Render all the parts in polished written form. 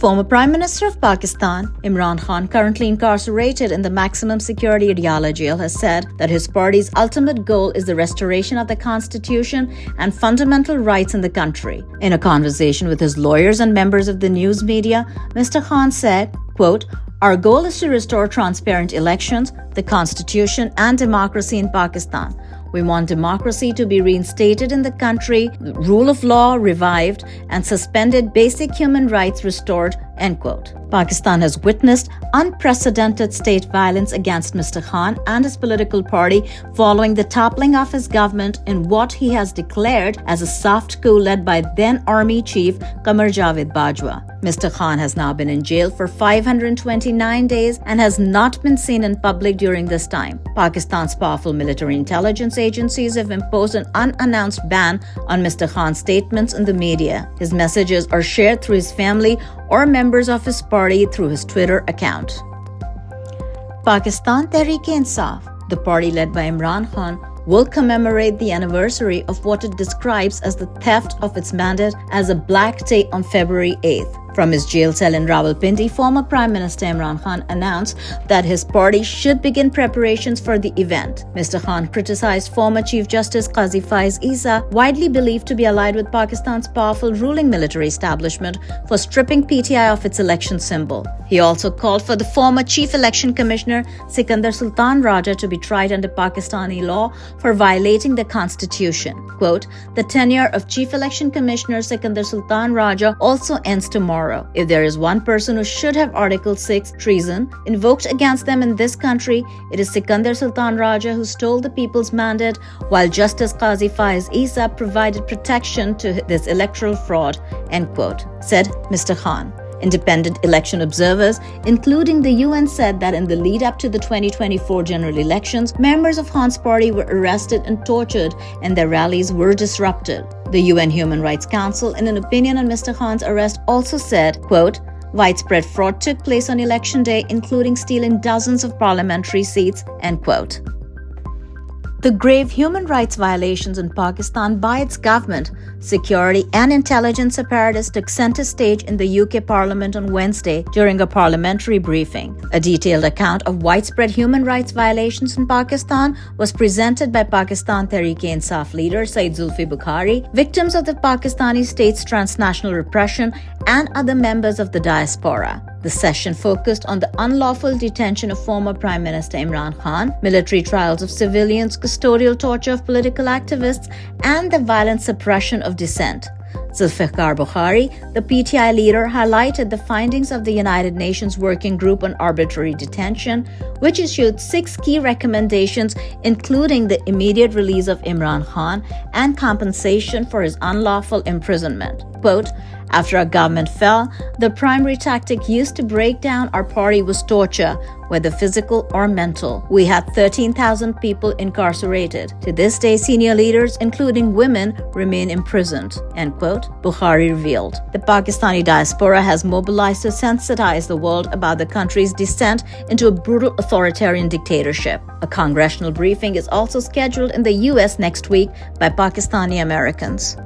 Former Prime Minister of Pakistan, Imran Khan, currently incarcerated in the maximum security Adiala jail, has said that his party's ultimate goal is the restoration of the constitution and fundamental rights in the country. In a conversation with his lawyers and members of the news media, Mr. Khan said, quote, "Our goal is to restore transparent elections, the constitution, and democracy in Pakistan. We want democracy to be reinstated in the country, rule of law revived, and suspended basic human rights restored," end quote. Pakistan has witnessed unprecedented state violence against Mr. Khan and his political party following the toppling of his government in what he has declared as a soft coup led by then Army Chief Qamar Javed Bajwa. Mr. Khan has now been in jail for 529 days and has not been seen in public during this time. Pakistan's powerful military intelligence agencies have imposed an unannounced ban on Mr. Khan's statements in the media. His messages are shared through his family or members of his party through his Twitter account. Pakistan Tehreek-e-Insaf, the party led by Imran Khan, will commemorate the anniversary of what it describes as the theft of its mandate as a black day on February 8th. From his jail cell in Rawalpindi, former Prime Minister Imran Khan announced that his party should begin preparations for the event. Mr. Khan criticized former Chief Justice Ceasefire, widely believed to be allied with Pakistan's powerful ruling military establishment, for stripping PTI of its election symbol. He also called for the former Chief Election Commissioner Sikandar Sultan Raja to be tried under Pakistani law for violating the constitution. Quote, "The tenure of Chief Election Commissioner Sikandar Sultan Raja also ends tomorrow. If there is one person who should have Article 6 treason invoked against them in this country, it is Sikandar Sultan Raja, who stole the people's mandate while Justice Qazi Faiz Isa provided protection to this electoral fraud," end quote, said Mr. Khan. Independent election observers, including the UN, said that in the lead up to the 2024 general elections, members of Khan's party were arrested and tortured and their rallies were disrupted. The UN Human Rights Council, in an opinion on Mr. Khan's arrest, also said, quote, "Widespread fraud took place on election day, including stealing dozens of parliamentary seats," end quote. The grave human rights violations in Pakistan by its government, security and intelligence apparatus took center stage in the UK Parliament on Wednesday during a parliamentary briefing. A detailed account of widespread human rights violations in Pakistan was presented by Pakistan Tehreek-e-Insaf leader Saeed Zulfi Bukhari, victims of the Pakistani state's transnational repression, and other members of the diaspora. The session focused on the unlawful detention of former Prime Minister Imran Khan, military trials of civilians, custodial torture of political activists, and the violent suppression of dissent. Zulfikar Bukhari, the PTI leader, highlighted the findings of the United Nations Working Group on Arbitrary Detention, which issued 6 key recommendations, including the immediate release of Imran Khan and compensation for his unlawful imprisonment. Quote, "After our government fell, the primary tactic used to break down our party was torture, whether physical or mental. We had 13,000 people incarcerated. To this day, senior leaders, including women, remain imprisoned," end quote, Bukhari revealed. The Pakistani diaspora has mobilized to sensitize the world about the country's descent into a brutal authoritarian dictatorship. A congressional briefing is also scheduled in the US next week by Pakistani Americans.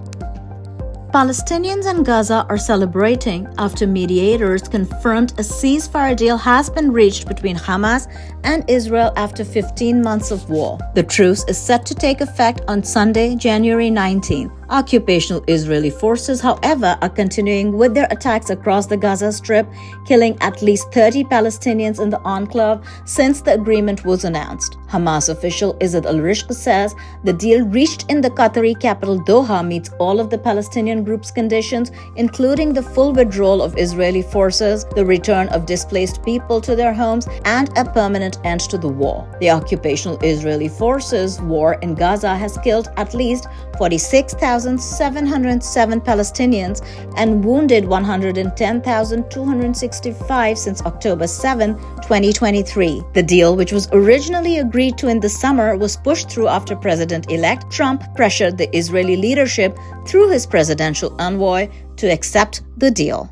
Palestinians in Gaza are celebrating after mediators confirmed a ceasefire deal has been reached between Hamas and Israel after 15 months of war. The truce is set to take effect on Sunday, January 19th. Occupational Israeli forces, however, are continuing with their attacks across the Gaza Strip, killing at least 30 Palestinians in the enclave since the agreement was announced. Hamas official Izzat al-Rishq says the deal reached in the Qatari capital Doha meets all of the Palestinian group's conditions, including the full withdrawal of Israeli forces, the return of displaced people to their homes, and a permanent end to the war. The occupational Israeli forces' war in Gaza has killed at least 46,707 Palestinians and wounded 110,265 since October 7, 2023. The deal, which was originally agreed to in the summer, was pushed through after President-elect Trump pressured the Israeli leadership through his presidential envoy to accept the deal.